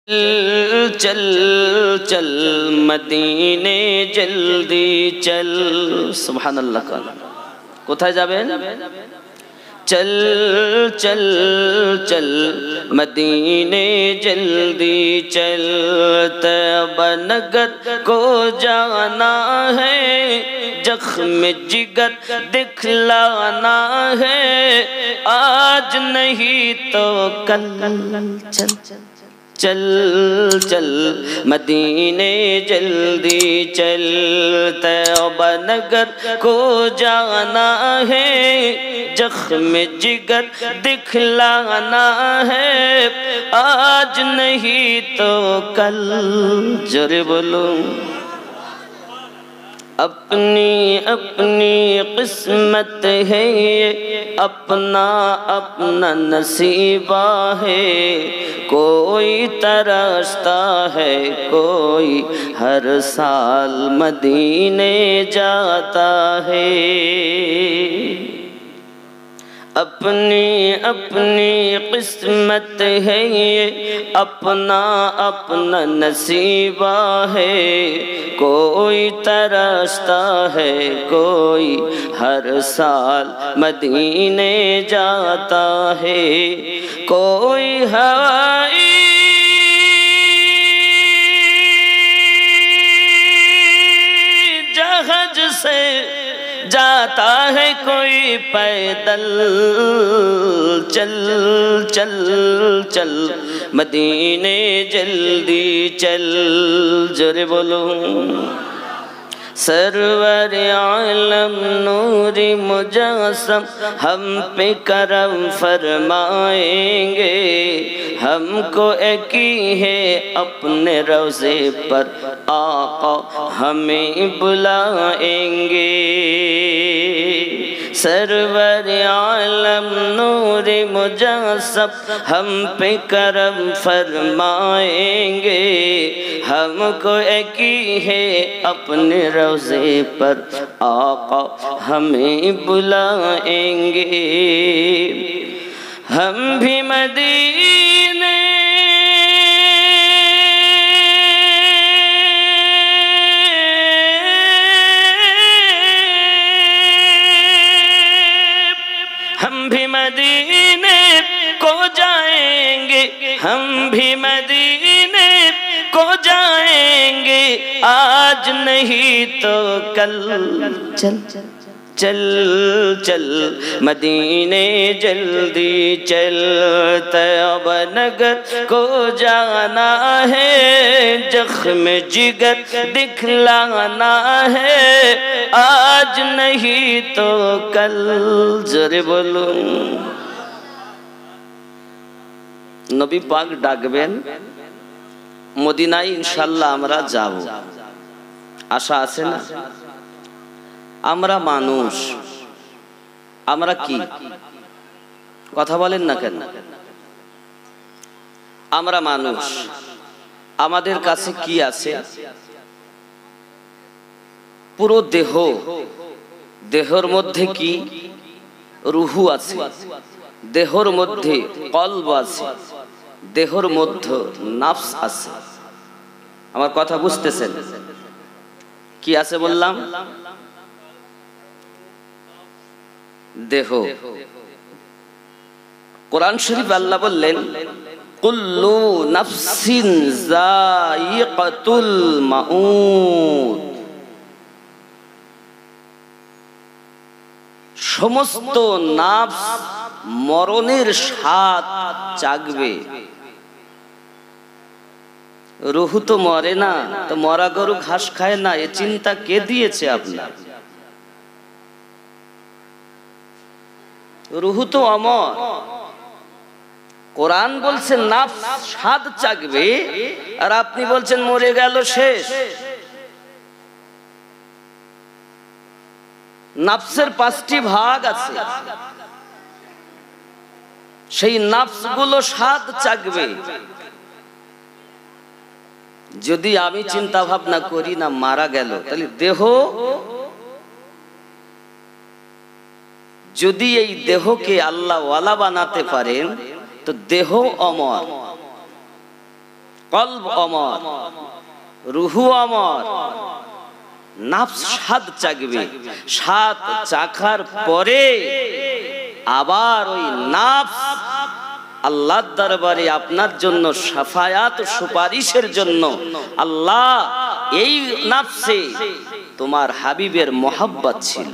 चल चल चल मदीने जल्दी चल। सुबहानल्लाह। का कोথায় যাবেন? चल चल चल मदीने जल्दी चल, तैबा नगर को जाना है, जख्म जिगर दिखलाना है, आज नहीं तो कल। चल चल चल मदीने जल्दी चल, तैबा नगर को जाना है, जख्म जिगर दिखलाना है, आज नहीं तो कल। जोरे बोलो। अपनी अपनी किस्मत है ये, अपना अपना नसीबा है, कोई तरसता है, कोई हर साल मदीने जाता है। अपनी अपनी किस्मत है ये, अपना अपना नसीबा है, कोई तरसता है, कोई हर साल मदीने जाता है, कोई हवाई जहाज से जाता है, कोई पैदल। चल चल चल मदीने जल्दी चल। जोरे बोलो। सरवर आलम नूरी मुजस्सम हम पे करम फरमाएंगे, हमको एक ही है अपने रोज़े पर आका हमें बुलाएंगे। सरवर आलम नूरी मुजस्सम हम पे करम फरमाएंगे, हमको एक ही है अपने रोज़े पर आका हमें बुलाएंगे। हम भी मदीने मदीने को जाएंगे, हम भी मदीने को जाएंगे, आज नहीं तो कल। चल चल चल मदीने जल्दी चल, तैबा नगर को जाना है, जख्म जिगर दिखलाना है, आज नहीं तो कल। जोरे बोलो। नबी पाक डाकবেন, মদিনায় ইনশাআল্লাহ আমরা যাব। আশা আছে না? আমরা মানুষ, আমরা কি কথা বলেন না কেন? আমরা মানুষ, আমাদের কাছে কি আছে? পুরো দেহ, দেহর মধ্যে কি? রুহু আছে, দেহর মধ্যে কলব আছে, দেহর মধ্যে নাফস আছে। আমার কথা বুঝতেছেন? কি আছে বললাম? দেহ। কোরআন শরীফ আল্লাহ বললেন, কুল্লু নাফসিন যায়িকাতুল মাউত। সমস্ত নাফস মরণের স্বাদ চাখবে। রুহু তো মরে না, তো মরা গরু ঘাস খায় না, এ চিন্তা কে দিয়েছে আপনার? রুহু তো অমর। কোরআন বলছে নাফস স্বাদ চাখবে, আর আপনি বলছেন মরে গেল শেষ। নাফসের 5টি ভাগ আছে, সেই নাফসগুলো স্বাদ চাখবে। যদি আমি চিন্তা ভাবনা করি না মারা গেল, তাহলে দেহ, যদি এই দেহকে আল্লাহ ওয়ালা বানাতে পারেন তো দেহ অমর, কলব অমর, রুহু অমর, নাফস স্বাদ চাখবে, স্বাদ চাখার পরে আবার ওই নাফস আল্লাহর দরবারে আপনার জন্য শাফায়াত সুপারিশের জন্য, আল্লাহ এই নাফসে তোমার হাবিবের মোহাব্বত ছিল।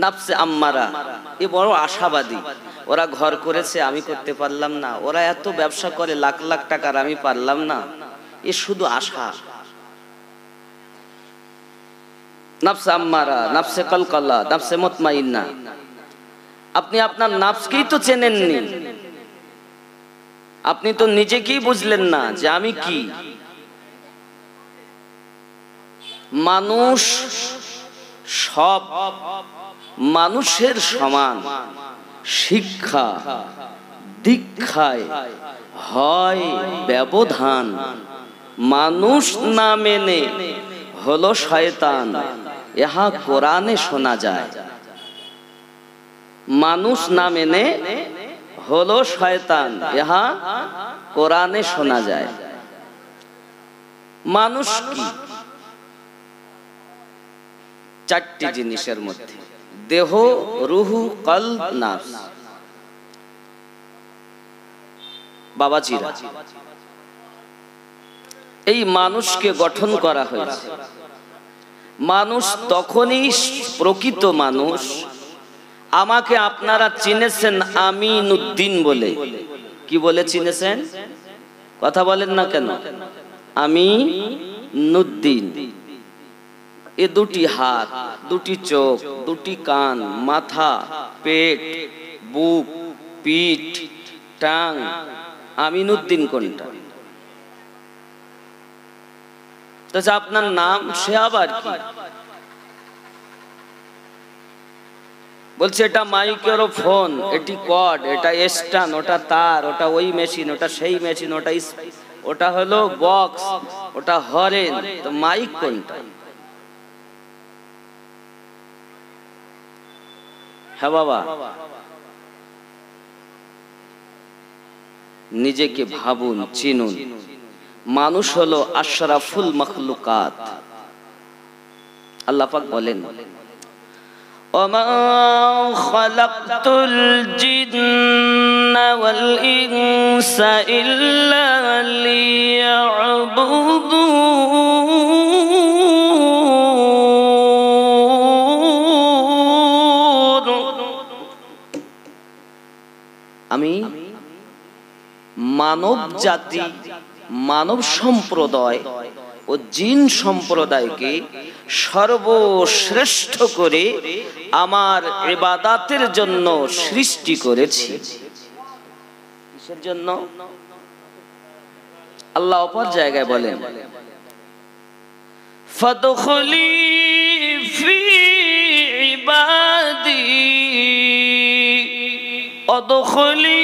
নাফসে আম্মারা এ বড় আশাবাদী, ওরা ঘর করেছে আমি করতে পারলাম না, ওরা এত ব্যবসা করে লাখ লাখ টাকার আমি পারলাম না, এ শুধু আশা। নাফসে আম্মারা, নাফসে কলকলা, নাফসে মুতমাইন্না। আপনি আপনার নাফসকেই তো চেনেননি, আপনি তো নিজেকেই বুঝলেন না যে আমি কি। মানুষ সব মানুষের সমান, শিক্ষা দীক্ষায় হয় ব্যবধান। মানুষ না মেনে হলো শয়তান, ইহা কোরআনে শোনা যায়। মানুষ না মেনে হলো শয়তান, ইহা কোরআনে শোনা যায়। মানুষ কি? চারটি জিনিসের মধ্যে, দেহ, রুহু, কলব, নাফস। বাবাজিরা, এই মানুষকে গঠন করা হয়েছে। মানুষ তখনই প্রকৃত মানুষ, আমাকে আপনারা চিনেছেন আমিনউদ্দিন বলে। কি বলে চিনেছেন? কথা বলেন না কেন? আমিনউদ্দিন। এ দুটি হাত, দুটি চোখ, দুটি কান, মাথা, পেট, বুক, পিঠ, টাং, আমিনউদ্দিন কোনটা? তো আপনার নাম, সে আবার কি বলছে? এটা মাইক্রোফোন, এটি কর্ড, এটা স্ট্যান্ড, ওটা তার, ওটা ওই মেশিন, ওটা সেই মেশিন, ওটা হলো বক্স, ওটা হরেন। তো মাইক কোনটা? হ্যাঁ বাবা, নিজেকে ভাবুন, চিনুন। মানুষ হলো আশরাফুল মখলুকাত। আল্লাহ পাক বলেন, ওমা খালাকতুল জিন্না ওয়াল ইনসা ইল্লা লিয়াবুদুন। আমি মানব জাতি, মানব সম্প্রদায় ও জিন সম্প্রদায়কে সর্বশ্রেষ্ঠ করে আমার ইবাদতের জন্য সৃষ্টি করেছি। কিসের জন্য? আল্লাহ অপর জায়গায় বলেন, ফাদখুলি ফি ইবাদি ওয়াদখুলি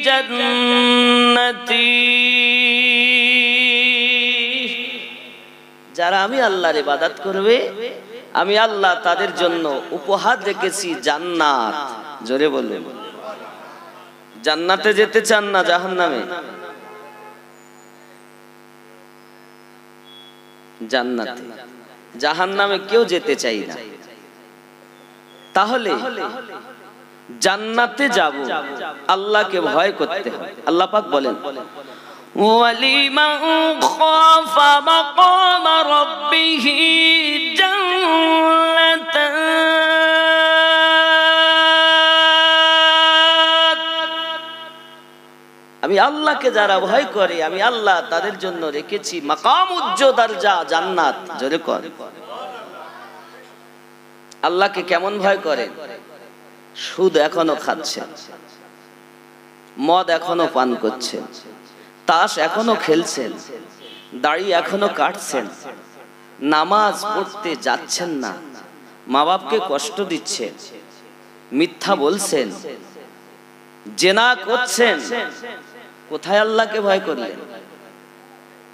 জান্নাতি। যারা আমি আল্লাহর ইবাদত করবে, আমি আল্লাহ তাদের জন্য উপহার রেখেছি জান্নাত। জোরে বলবেন। জান্নাতে যেতে চান না জাহান্নামে? জান্নাতে, জাহান্নামে কেউ যেতে চাই না। তাহলে জান্নাতে যাব, আল্লাহকে ভয় করতে হবে। আল্লাহ পাক বলেন, ওয়ালিমান খাফা মাকাম রাব্বিহি জান্নাতান। আমি আল্লাহকে যারা ভয় করে, আমি আল্লাহ তাদের জন্য রেখেছি মাকাম উচ্চ দরজা, জান্নাত। জোরে কর। আল্লাহকে কেমন ভয় করে? সুদ এখনো খাচ্ছেন, মদ এখনো পান করছেন, তাস এখনো খেলছেন, দাড়ি এখনো কাটছেন, নামাজ পড়তে যাচ্ছেন না, মা বাপকে কষ্ট দিচ্ছেন, মিথ্যা বলছেন, জেনা করছেন। কোথায় আল্লাহকে ভয় করলেন?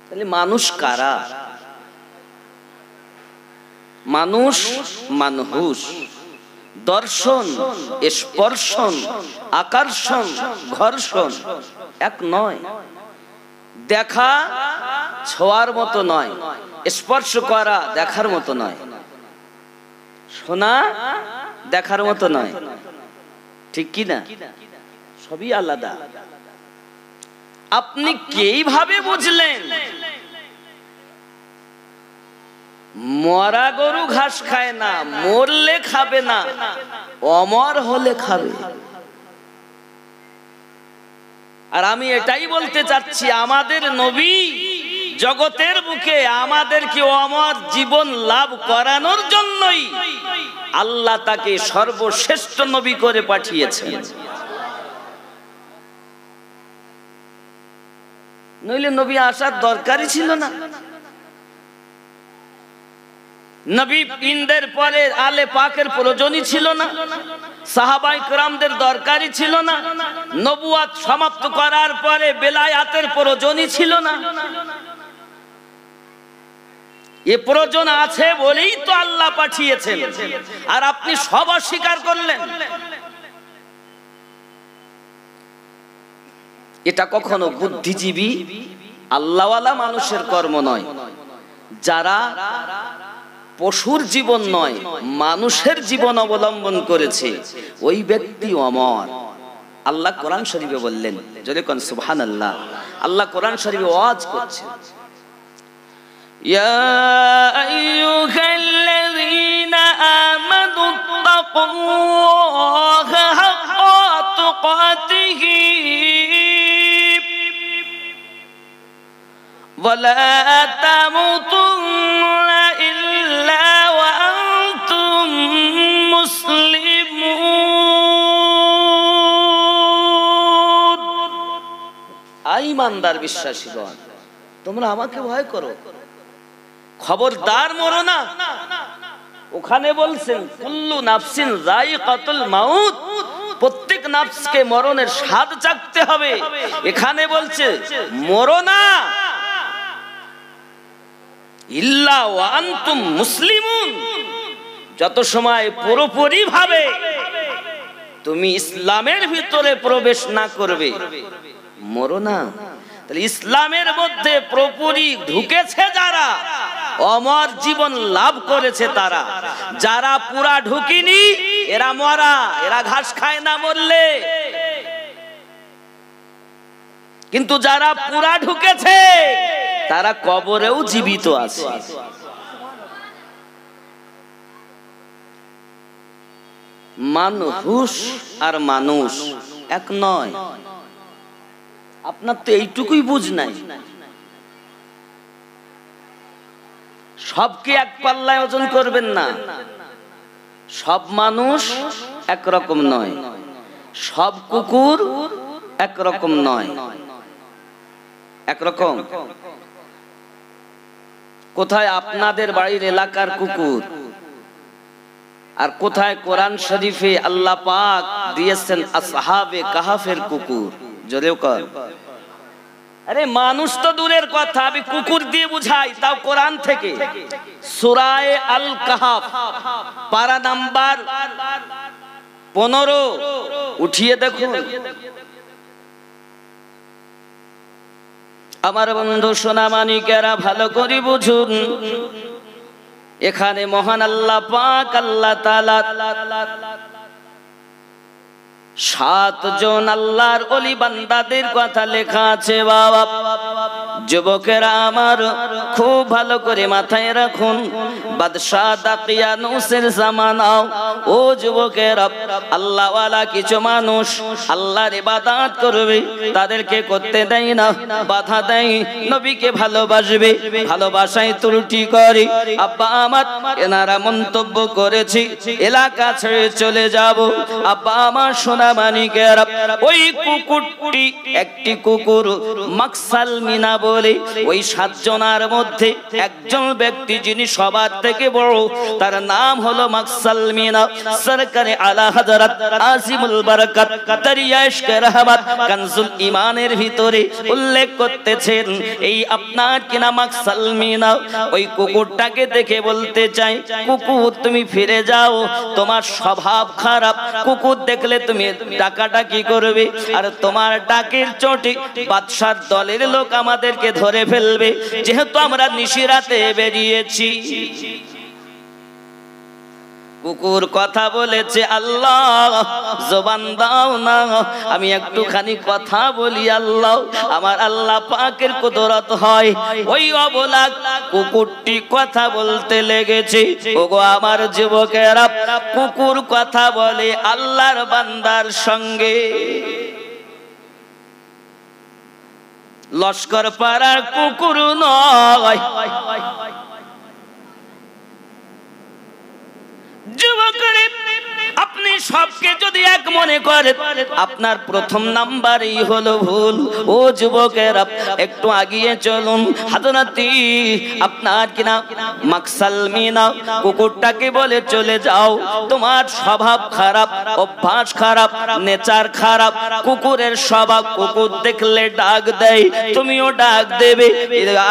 তাহলে মানুষ কারা? মানুষ মানহুস, দর্শন, স্পর্শন, আকর্ষণ, ঘর্ষণ এক নয়। দেখা ছোঁয়ার মতো নয়, স্পর্শ করা দেখার মতো নয়, শোনা দেখার মতো নয়, ঠিক কি না? সবই আলাদা। আপনি কিভাবে বুঝলেন? মরা গরু ঘাস খায় না, মরলে খাবে না, অমর হলে খাবে। আর আমি এটাই বলতে চাচ্ছি, আমাদের নবী জগতের বুকে আমাদেরকে অমর জীবন লাভ করানোর জন্যই আল্লাহ তাকে সর্বশ্রেষ্ঠ নবী করে পাঠিয়েছেন। নইলে নবী আসার দরকারই ছিল না। নবী ইন্দের পরে আলে পাকের প্রয়োজনই ছিল না, সাহাবায়ে কেরামদের দরকারই ছিল না, নবুয়ত সমাপ্ত করার পরে বেলায়াতের প্রয়োজনই ছিল না। এ প্রয়োজন আছে বলেই তো আল্লাহ পাঠিয়েছেন, আর আপনি সব অস্বীকার করলেন। এটা কখনো বুদ্ধিজীবী আল্লাহওয়ালা মানুষের কর্ম নয়। যারা পশুর জীবন নয়, মানুষের জীবন অবলম্বন করেছে, ওই ব্যক্তি অমর। আল্লাহ কোরআন শরীফে বললেন, যদি কোন সুবহানাল্লাহ। আল্লাহ কোরআন শরীফে ওয়াজ করছেন, ইয়া আইয়ুহাল্লাযীনা আমানু তাকুল্লাহা হাক্কা তুকাতিহি ওয়া লা তামুতুন্না ইল্লা ওয়া আনতুম মুসলিমুন। ঈমানদার বিশ্বাসীগণ, তোমরা আমাকে ভয় করো, খবরদার মরো না। ওখানে বলছেন কুল্লু নাফসিন যায়িকাতুল মাউত, প্রত্যেক নফসকে মরণের স্বাদ চাখতে হবে। এখানে বলছে মরো না, ইল্লা ওয়া আনতুম মুসলিমুন, যত সময় পুরোপুরি ভাবে তুমি ইসলামের ভিতরে প্রবেশ না করবে, মরো না। তাহলে ইসলামের মধ্যে পুরোপুরি ঢুকেছে যারা, অমর জীবন লাভ করেছে তারা। যারা পুরা ঢুকিনি, এরা মরা, এরা ঘাস খায় না মরলে। কিন্তু যারা পুরা ঢুকেছে তারা কবরেও জীবিত আছে। মানুষ আর মানুষ এক নয়। আপনার তো এইটুকুই বুঝ নাই, সবকে এক পাল্লায় ওজন করবেন না। সব মানুষ একরকম নয়, সব কুকুর একরকম নয়। একরকম কোথায় আপনাদের বাড়ির এলাকার কুকুর, আর কোথায় কোরআন শরীফে আল্লাহ পাক দিয়েছেন আসহাবে কাহাফের কুকুর। জোরে কর। আরে মানুষ তো দূরের কথা, আমি কুকুর দিয়ে বুঝাই, তাও কোরআন থেকে। সূরা আল কাহাফ পারা নাম্বার 15 উঠিয়ে দেখুন। আমার বন্ধু সোনা মানিকেরা ভালো করে বুঝুন, এখানে মহান আল্লাহ পাক আল্লাহ তাআলা 7 জন আল্লাহর ওলি বান্দাদের কথা লেখা আছে। বাবা যুবকেরা আমার খুব ভালো করে মাথায় রাখুন, বাদশাহ দাকিয়ানুসের জামানাও ও যুবকেরা, আল্লাহওয়ালা কিছু মানুষ আল্লাহর ইবাদত করবে, তাদেরকে করতে দেয় না, বাধা দেয়। নবীকে ভালোবাসবে, ভালোবাসায় ত্রুটি করে। আব্বা আমার এনারা মন্তব্য করেছি এলাকা ছেড়ে চলে যাব। আব্বা আমার সোনা মানিকেরা, ওই কুকুরটি একটি কুকুর মাকসাল মিনা বলে বলে ওই 7 জনের মধ্যে একজন ব্যক্তি যিনি সবার থেকে বড়, তার নাম হলো মাকসালমিনা। সরকারে আলা হযরত আজিমুল বারাকাত দরিয়া ইশকে রহমত কানজুল ঈমানের ভিতরে উল্লেখ করতেছেন, এই আপনার কিনা মাকসালমিনা ওই কুকুরটাকে দেখে বলতে চাই, কুকুর তুমি ফিরে যাও, তোমার স্বভাব খারাপ, কুকুর দেখলে তুমি ডাকাডাকি করবে, আর তোমার ডাকের চোটে বাদশার দলের লোক আমাদেরকে ধরে ফেলবে, যেহেতু আমরা নিশিরাতে বেরিয়েছি। কুকুর কথা বলেছে, আল্লাহ জবান দাও না, আমি একটুখানি কথা বলি আল্লাহ। আমার আল্লাহ পাকের কুদরত হয়। ওই অবলা কুকুরটি কথা বলতে লেগেছে। ওগো আমার যুবকেরা, কুকুর কথা বলে আল্লাহর বান্দার সঙ্গে। লস্কর পাড়ার কুকুর নয়। যুবকরে, আপনি সবকে যদি এক মনে করেন, আপনার প্রথম নাম্বারই হলো ভুল। ও যুবকেরা, একটু আগিয়ে চলুন। হযরতি আপনার কিনা মাকসালমিনা কুকুরটাকে বলে, চলে যাও, তোমার স্বভাব খারাপ, অভ্যাস খারাপ, নেচার খারাপ। কুকুরের স্বভাব, কুকুর দেখলে ডাক দেয়, তুমিও ডাক দেবে,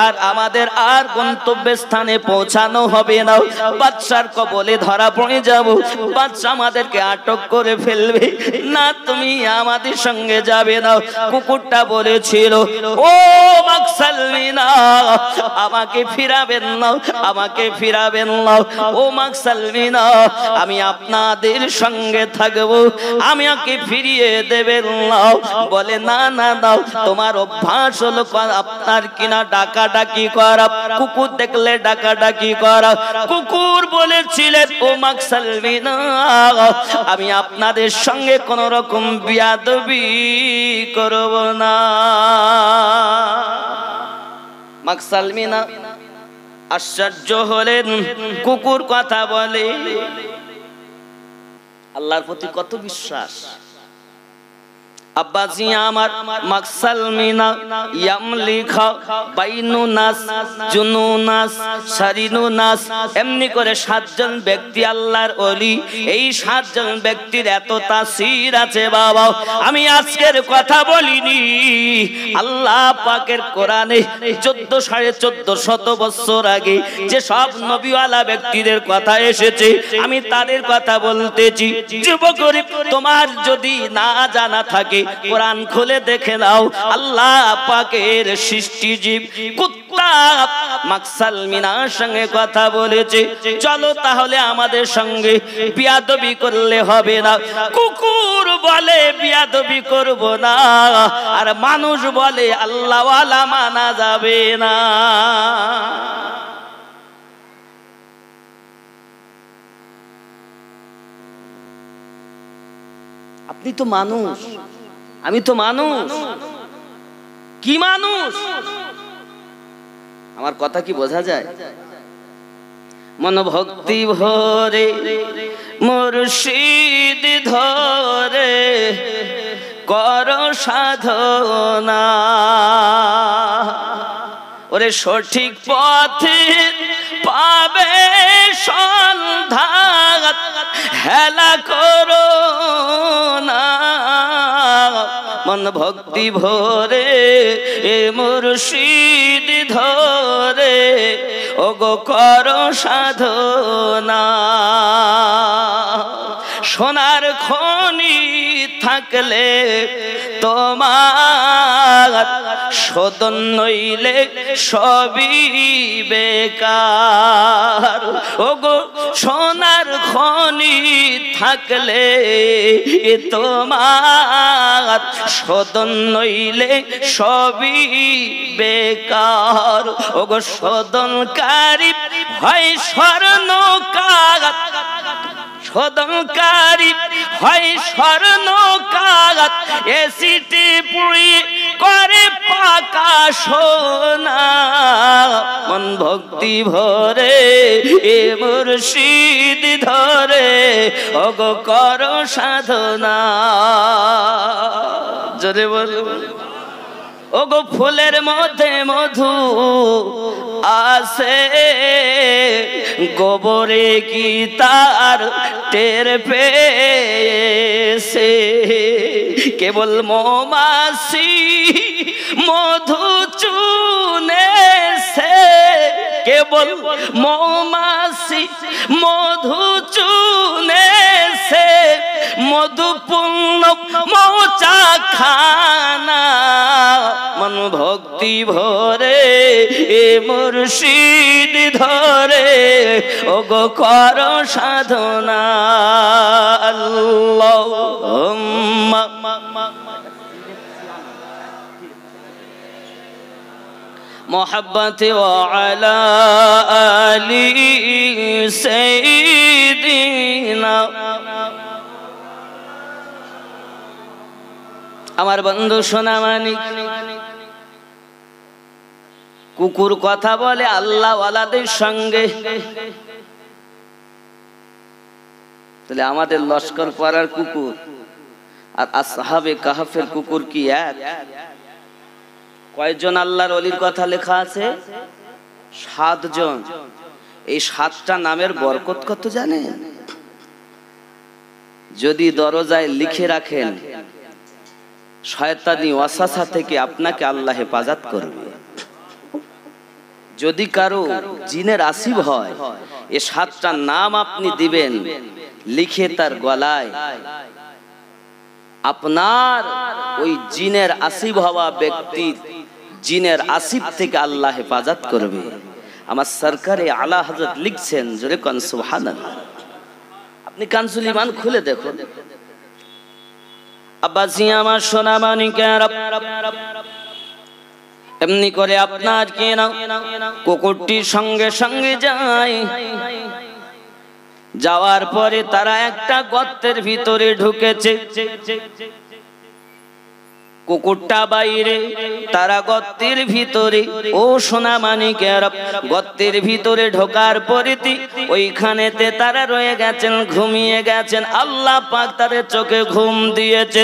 আর আমাদের আর গন্তব্যস্থানে পৌঁছানো হবে না। বাদশার কবলে ধরা পড়ে যাব, বাদশা আমাদেরকে আটক করে ফেলবে। না, তুমি আমাদের সঙ্গে যাবে না। কুকুরটা বলেছিল, ও মাকসালমিনা, আমাকে ফিরাবেন না, আমাকে ফিরাবেন না। ও মাকসালমিনা, আমি আপনাদের সঙ্গে থাকবো, আমাকে ফিরিয়ে দেবেন না। বলে, না না দাও, তোমার অভ্যাস হলো আপনার কিনা ডাকাডাকি করা, কুকুর দেখলে ডাকাডাকি করা। কুকুর বলেছিলেন, ও মাকসালমিনা, আমি আপনাদের সঙ্গে কোন রকম বিয়াদবি করব না। মাকসালমিনা আশ্চর্য হলেন, কুকুর কথা বলে। আল্লাহর প্রতি কত বিশ্বাস। আব্বাজি আমার, মাকসালমিনা ইয়ামলিখা বাইনুনাস জুনুনাস শারিনুনাস, এমনি করে 7 জন ব্যক্তি আল্লাহর ওলি। এই 7 জন ব্যক্তির এত তাসির আছে বাবা, আমি আজকের কথা বলিনি। আল্লাহ পাকের কোরআনে 14,500 বছর আগে যে সব নবীওয়ালা ব্যক্তিদের কথা এসেছে, আমি তাদের কথা বলতেছি। যুবক, তোমার যদি না জানা থাকে, কোরআন খুলে দেখে নাও। আল্লাহ পাকের সৃষ্টি জীব কুত্তা মাকসালমিনার সঙ্গে কথা বলেছে। চলো তাহলে আমাদের সঙ্গে বিয়াদবি করলে হবে না। কুকুর বলে বিয়াদবি করব না, আর মানুষ বলে আল্লাহওয়ালা মানা যাবে না। আপনি তো মানুষ, আমি তো মানুষ। কি মানুষ? আমার কথা কি বোঝা যায়? মনোভক্তি ভরে মুর্শিদ ধরে কর সাধনা, ওরে সঠিক পথে পাবে সন্ধান, হেলা করো না। মন ভক্তি ভরে মুর্শিদ ধরে ওগো কর সাধনা। সোনার খনি থাকলে তোমার শোধন নইলে সবই বেকার। ওগো সোনার খনি থাকলে তোমার শোধন নইলে সবই বেকার। ওগো শোধনকারী হয় স্বর্ণকার, শোধনকারী হয় স্বর্ণকার, এসিটি পুরি করে পাকা সোনা। মন ভক্তি ভরে এ মুর্শিদ ধরে ওগো করো সাধনা। জোরে বলো। ওগো ফুলের মধ্যে মধু আছে, গোবরে কি তার টের পেয়েছে? কেবল মৌমাছি মধু চুনেছে, কেবল মৌমাছি মধু চুনেছে, মধুপূর্ণ মৌচা খানা। মন ভক্তি ভরে এ মুর্শিদ ধরে, ওগো কর সাধনা। আল্লাহুম্মা মোহাব্বতে ওয়ালা আলি সাইয়্যিদিনা। আমার বন্ধু সোনামানিক, কুকুর কথা বলে আল্লাহ ওয়ালাদের সঙ্গে, তাহলে আমাদের লস্কর পাড়ার কুকুর আর আসহাবে কাহফের কুকুর কি এক? কয়জন আল্লাহর ওলির কথা লেখা আছে? 7 জন। এই 7টা নামের বরকত কত জানেন? যদি দরজায় লিখে রাখেন, শয়তানি ওয়াসওয়াসা থেকে আপনাকে আল্লাহ হেফাজত করবে। যদি কারো জিনের আসিব হয়, এই 7টা নাম আপনি দিবেন লিখে তার গলায়, আপনার ওই জিনের আসিব হওয়া ব্যক্তির জিনের আসিব থেকে আল্লাহ হেফাজত করবে। আমার সরকারে আলা হযরত লিখছেন, জোরে কোন সুবহানাল্লাহ। আপনি কানসুল ঈমান খুলে দেখুন। আব্বাসি আমার সোনা মানিকেরা, এমনি করে আপনার কি না কুকুরটির সঙ্গে সঙ্গে যায়। যাওয়ার পরে তারা একটা গর্তের ভিতরে ঢুকেছে। কুকুরটা বাইরে, তারা গর্তের ভিতরে। ও সোনা মানিকেরা, গর্তের ভিতরে ঢোকার পরে ওইখানেতে তারা রয়ে গেছেন, ঘুমিয়ে গেছেন। আল্লাহ পাক তাদের চোখে ঘুম দিয়েছে।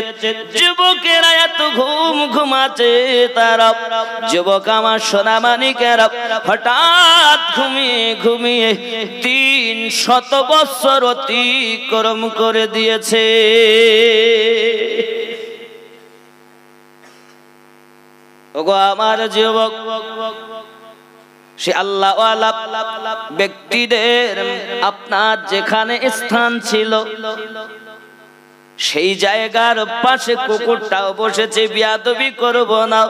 যুবকেরা এত ঘুম ঘুমাচ্ছে তারা, যুবক আমার সোনা মানিকেরা, হঠাৎ ঘুমিয়ে ঘুমিয়ে 300 বছর অতিক্রম করে দিয়েছে। ওগো আমার যুবক, সে আল্লাহওয়ালা ব্যক্তিদের আপনার যেখানে স্থান ছিল, সেই জায়গার পাশে কুকুরটাও বসেছে। বিয়াদবি করব না,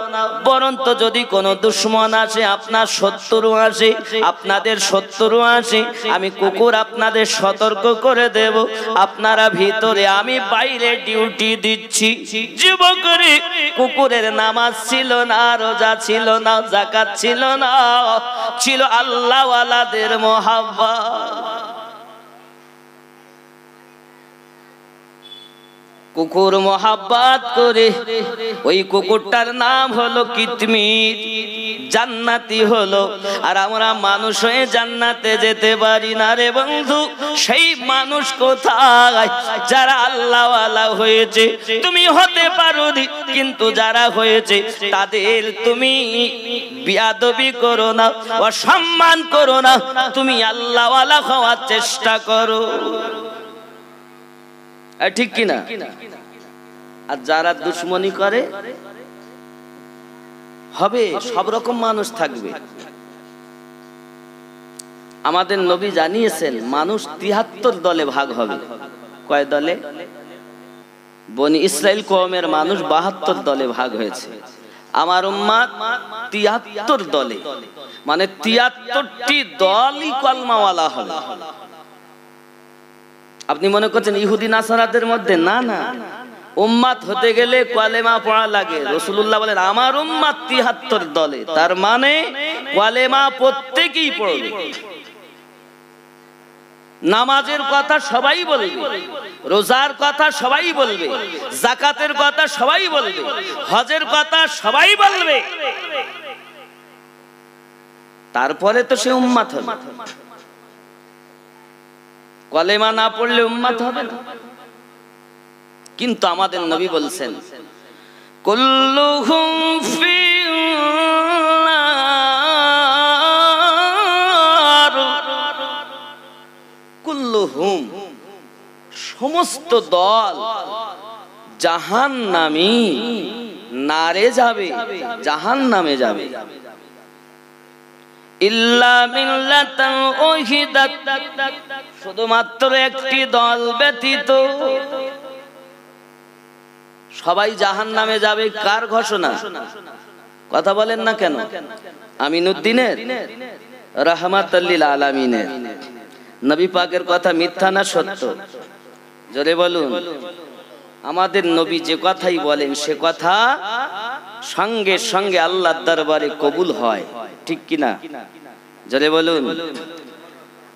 বরঞ্চ যদি কোনো দুশমন আসে, আপনার শত্রু আসে, আপনাদের শত্রু আসে, আমি কুকুর আপনাদের সতর্ক করে দেব। আপনারা ভিতরে, আমি বাইরে ডিউটি দিচ্ছি। যুবকরে, কুকুরের নামাজ ছিল না, রোজা ছিল না, যাকাত ছিল না, ছিল আল্লাহওয়ালাদের মোহাব্বত। কুকুর মোহাব্বত করে, ওই কুকুরটার নাম হলো কিতমির, জান্নাতি হলো। আর আমরা মানুষ হয়ে জান্নাতে যেতে পারি না রে বন্ধু। সেই মানুষ কোথায়? যারা আল্লাহওয়ালা হয়েছে। তুমি হতে পারো নি, কিন্তু যারা হয়েছে তাদের তুমি বিয়াদবি করো না, অসম্মান করো না, তুমি আল্লাহওয়ালা হওয়ার চেষ্টা করো। ঠিক কিনা? আর যারা দুশ্মনী করে, হবে সব রকম মানুষ থাকবে। আমাদের নবী জানিয়েছেন মানুষ 73 দলে ভাগ হবে। কয় দলে? বনি ইসরাইল কওমের মানুষ 72 দলে ভাগ হয়েছে। আমার উম্মত 73 দলে, মানে 73টি দলই কলমাওয়ালা হবে। আপনি মনে করছেন ইহুদি নাসারাদের মধ্যে? না না, উম্মাত হতে গেলে কালেমা পড়া লাগে। রাসূলুল্লাহ বলেন আমার উম্মাত 73 দলে, তার মানে কালেমা প্রত্যেকেই পড়বে। নামাজের কথা সবাই বলবে, রোজার কথা সবাই বলবে, যাকাতের কথা সবাই বলবে, হজের কথা সবাই বলবে, তারপরে তো সে উম্মাত হবে। কলেমা না পড়লে উম্মাত হবে না। কিন্তু আমাদের নবী বলছেন কুল্লুহুম ফি সমস্ত দল জাহান্নামী, নারে যাবে, জাহান্নামে যাবে। ইল্লা মিল্লাতান ওয়াহিদাত, শুধুমাত্র একটি দল ব্যতীত সবাই জাহান্নামে যাবে। কার ঘোষণা? কথা বলেন না কেন? আমিনুদ্দিনের, রাহমাতাল লিল আলামিনের নবী পাকের কথা মিথ্যা না সত্য? জোরে বলুন। আমাদের নবী যে কথাই বলেন সে কথা সঙ্গে সঙ্গে আল্লাহর দরবারে কবুল হয়, ঠিক কিনা? জোরে বলুন।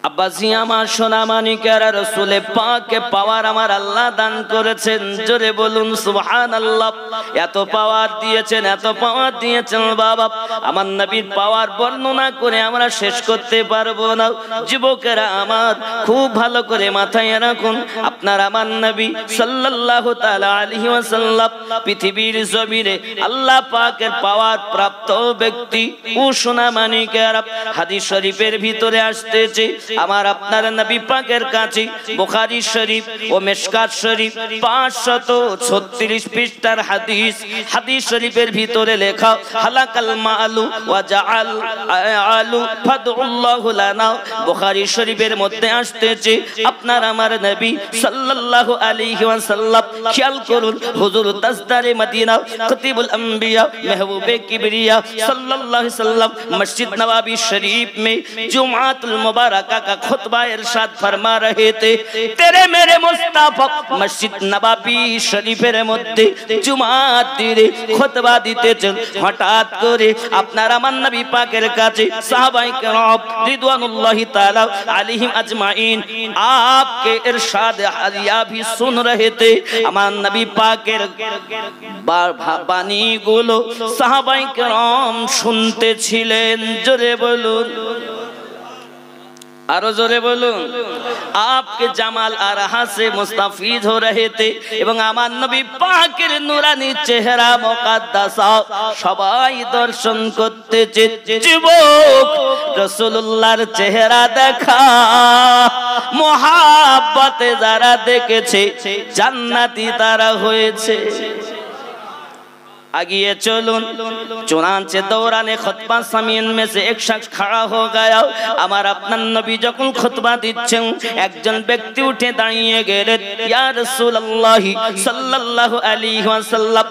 আব্বাসি আমার সোনা মানিকেরা, রাসূলে পাককে পাওয়ার আমার আল্লাহ দান করেছেন। জোরে বলুন সুবহানাল্লাহ। এত পাওয়ার দিয়েছেন, এত পাওয়ার দিয়েছেন বাবা, আমার নবীর পাওয়ার বর্ণনা করে আমরা শেষ করতে পারবো না। যুবকেরা আমার খুব ভালো করে মাথায় রাখুন, আপনার আমার নবী সাল্লাল্লাহু তাআলা আলাইহি ওয়াসাল্লাম পৃথিবীর জমিনে আল্লাহ পাকের পাওয়ার প্রাপ্ত ব্যক্তি। ও সোনা মানিকেরা, হাদিস শরীফের ভিতরে আসতেছে আমার আপনার নবী পাকের কাছে বুখারী শরীফ ও মিশকাত শরীফ 536 পৃষ্ঠার হাদিস। হাদিস শরীফের ভিতরে লেখা হালাকাল মালু ওয়া জাআল আলু ফাদুল্লাহু লানা। বুখারী শরীফের মধ্যে আসতেছে আপনার আমার নবী সাল্লাল্লাহু আলাইহি ওয়াসাল্লাম, খেয়াল করুন, হুজুর তাজদারে মদিনা খতিবুল अंबिया महबूबे किबरिया सल्लल्लाहु अलैहि वसल्लम मस्जिद नवाबी शरीफ में जुमातुल मुबारका का खुतबा इरशाद फरमा रहे थे। तेरे मेरे मुस्ताफा मस्जिद नवाबी शरीफের মধ্যে জুমাত দিনে খুতবা দিতেছেন। হঠাৎ করে আপনার আমার নবী পাকের কাছে সাহাবায়ে কেরাম রিদওয়ানুল্লাহি তাআলা আলাইহিম আজমাইন आपके इरशाद आलिया भी सुन रहे थे। আমার নবী পাকের বাণী গুলো সাহাবায়ে কেরাম শুনতেছিলেন। জোরে বলুন, आरो जोरे बोलूं। आपके जमाल आरहा से मुस्ताफिज हो रहे थे एवं आमान नबी पाकेर नूरानी चेहरा मुकद्दसा सबाई दर्शन करते যুবক রাসূলুল্লাহর চেহারা দেখা মোহাব্বতে যারা দেখেছে জান্নাতি তারা হয়েছে। आगे चलून। चुनाचे दौराने खुतबा सामीन में से एक शख्स खड़ा हो गया। আমার আপনার নবী যখন খুতবা দিচ্ছেন একজন ব্যক্তি উঠে দাঁড়িয়ে গেলেন। ইয়া রাসূলুল্লাহ সাল্লাল্লাহু আলাইহি ওয়াসাল্লাম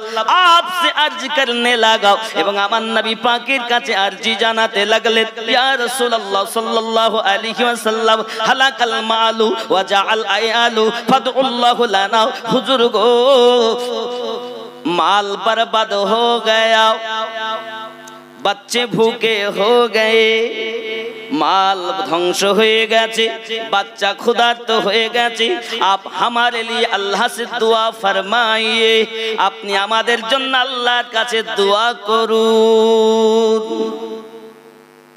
आपसे अर्ज करने लगा এবং আমার নবী পাকের কাছে আরজি জানাতে লাগলেন। ইয়া রাসূলুল্লাহ সাল্লাল্লাহু আলাইহি ওয়াসাল্লাম হালাকাল মালু ওয়া জাআল আয়ালু ফাদুল্লাহু লানা। হুজুর গো, माल बर्बाद हो गया, बच्चे भूखे हो गए, माल ध्वंस हो गए, बच्चा क्षुधार्त हो गए। आप हमारे लिए अल्लाह से दुआ फरमाइए, अपनी आमादेर जन्य अल्लाहर काछे दुआ करुन।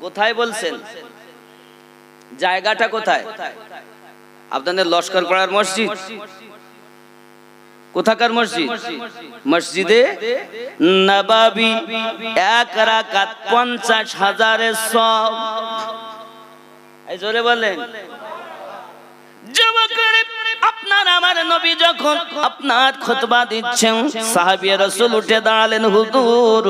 कोथाय बोलছেন? জায়গাটা কোথায়? আপনাদের লস্করপাড়ার মসজিদ? কোথাকার মসজিদ? মসজিদে নববী। এক রাকাত 50,000 সওয়াব। এই জোরে বলেন। যুবকের আপনার আমার নবী যখন আপনার খুতবা দিচ্ছেন সাহাবী রাসূল উঠে দাঁড়ালেন। হুজুর,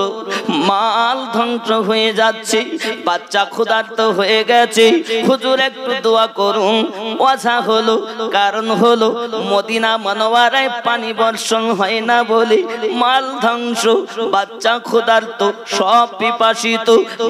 মাল ধ্বংস হয়ে যাচ্ছে, বাচ্চা ক্ষুধার্ত হয়ে গেছে, হুজুর একটু দোয়া করুন। ওয়াজা হলো, কারণ হলো মদিনা মুনাওয়ারায় পানি বর্ষণ হয় না বলে মাল ধ্বংস, বাচ্চা ক্ষুধার্ত, সব পিপাসিত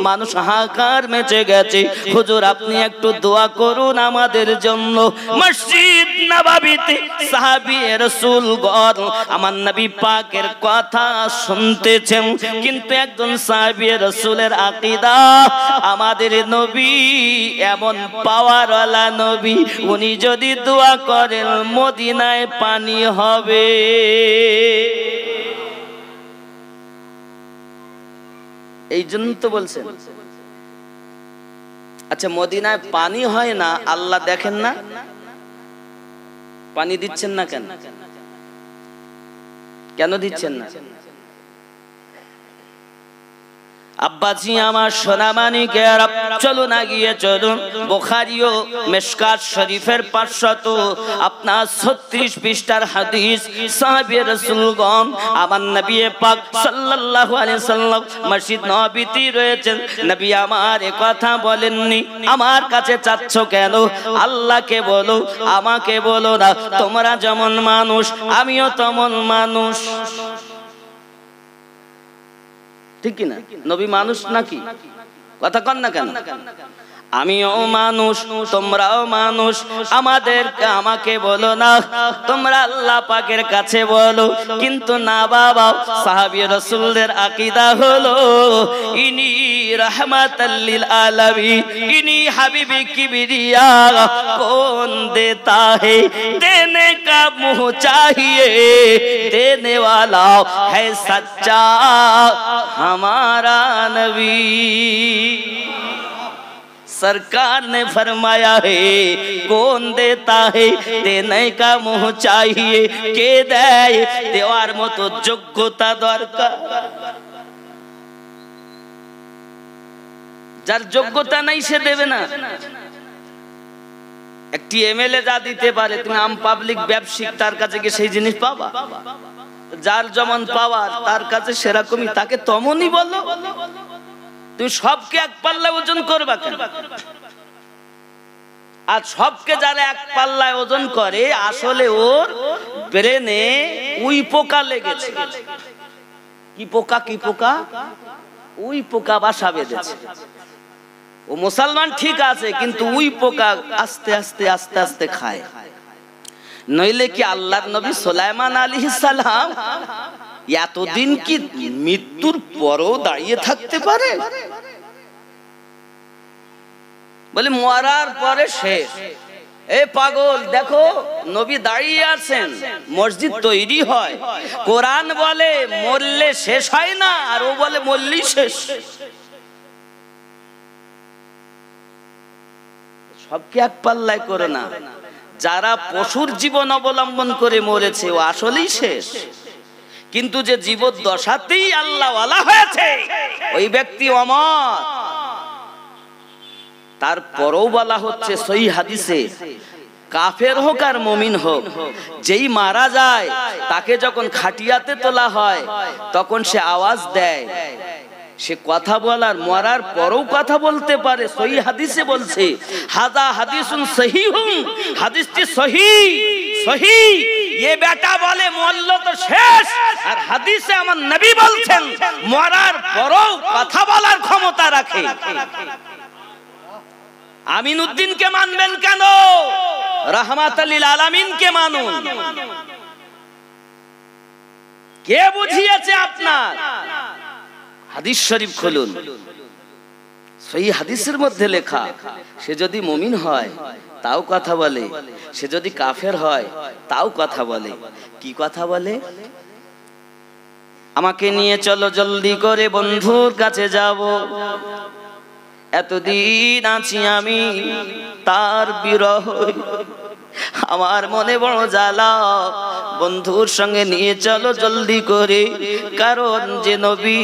মানুষ হাহাকার মেচে গেছে। হুজুর আপনি একটু দোয়া করুন আমাদের জন্য। মসজিদ নববীতে সাহাবী রাসূলগণ আমার নবী পাকের কথা শুনতেছেন, কিন্তু একজন সাহাবী রাসূলের আকীদা আমাদের নবী এমন পাওয়ারওয়ালা নবী, উনি যদি দোয়া করেন মদিনায় পানি হবে। এই জন্য তো বলছেন। আচ্ছা, মদিনায় পানি হয় না, আল্লাহ দেখেন না? পানি দিচ্ছেন না কেন? কেন দিচ্ছেন না? আব্বাজি আমার সোনামানিকেরা, চলুন আগিয়ে চলুন। বুখারী ও মিশকাত শরীফের 536 পৃষ্ঠার হাদিস। সাহাবী রাসূলগণ আমার নবী পাক সাল্লাল্লাহু আলাইহি সাল্লাম মসজিদ নববীতে রয়েছেন। নবী আমার কথা বলেননি, আমার কাছে চাচ্ছ কেন? আল্লাহকে বলো, আমাকে বলো না। তোমরা যেমন মানুষ আমিও তেমন মানুষ, ঠিক কি না? নবী মানুষ নাকি? কথা কন না কেন? আমিও মানুষ, তোমরাও মানুষ। আমাকে বলো না, তোমরা আল্লাহ পাকের কাছে বলো। কিন্তু না বাবা, সাহাবী রাসূলদের আকীদা হলো ইনি রাহমাতাল লিল আলামিন, ইনি হাবিবি কিবরিয়া, কौन देता है देने का मुंह चाहिए, देने वाला है सच्चा हमारा नबी। सरकार ने फरमाया है कौन देता है देने का मुंह चाहिए, के দেয় দেওয়ার মতো যোগ্যতা দরকার। যার যোগ্যতা নাই সে দেবে না। একটি এমএলএ যা দিতে পারে, তুমি আম পাবলিক ব্যবসায়িক তার কাছে গিয়ে সেই জিনিস পাবা? যার যেমন পাওয়ার তার কাছে সেরকমই, তাকে তেমনই বলো। তুমি সবকে এক পাল্লায় ওজন করবা কেন? আর সবকে যারা এক পাল্লায় ওজন করে, আসলে ওর ব্রেনে উই পোকা লেগেছে। কি পোকা? কি পোকা? উই পোকা বাসা বেঁধেছে। ও মুসলমান ঠিক আছে, কিন্তু উই পোকা আস্তে আস্তে আস্তে আস্তে খায়। নইলে কি আল্লাহর নবী সুলাইমান আলাইহিস সালাম এতদিন কি মৃত্যুর পরও দাঁড়িয়ে থাকতে পারে? বলে মরার পরে শেষ। এ পাগল, দেখো নবী দাঁড়িয়ে আছেন, মসজিদ তৈরি হয়, কোরআন বলে মরলে শেষ হয় না, আর ও বলে মরলেই শেষ। সবকে এক পাল্লায় করে না। যারা পশুর জীবন অবলম্বন করে মরেছে ও আসলেই শেষ, কিন্তু যে জীবদ্দশাতেই আল্লাহ ওয়ালা হয়েছে ওই ব্যক্তি অমর। তারপরও বলা হচ্ছে সহিহ হাদিসে, কাফের হোক আর মুমিন হোক, যেই মারা যায় তাকে যখন খাটিয়াতে তোলা হয় তখন সে আওয়াজ দেয়, সে কথা বলার, মরার পরেও কথা বলতে পারে। সহিহ হাদিসে বলছে হাযা হাদিসুন সহিহুন, হাদিসটি সহিহ সহিহ। ये बेटा बोले মরল তো শেষ, আর হাদিসে আমার নবী বলছেন মরার পরেও কথা বলার ক্ষমতা রাখে। আমিনউদ্দিনকে মানবেন কেন? রাহমাতাল লিল আলামিনকে মানুন। কে বুঝিয়েছে আপনার? হাদিস শরীফ খুলুন, সেই হাদিসের মধ্যে লেখা, সে যদি মুমিন হয় তাও কথা বলে, সে যদি কাফের হয় তাও কথা বলে। কি কথা বলে? আমাকে নিয়ে চলো জলদি করে, বন্ধুর কাছে যাব। এতদিন আছি আমি তার বিরহ, আমার মনে বড় জ্বালা, বন্ধুর সঙ্গে নিয়ে চলো জলদি করে। কারণ যে নবী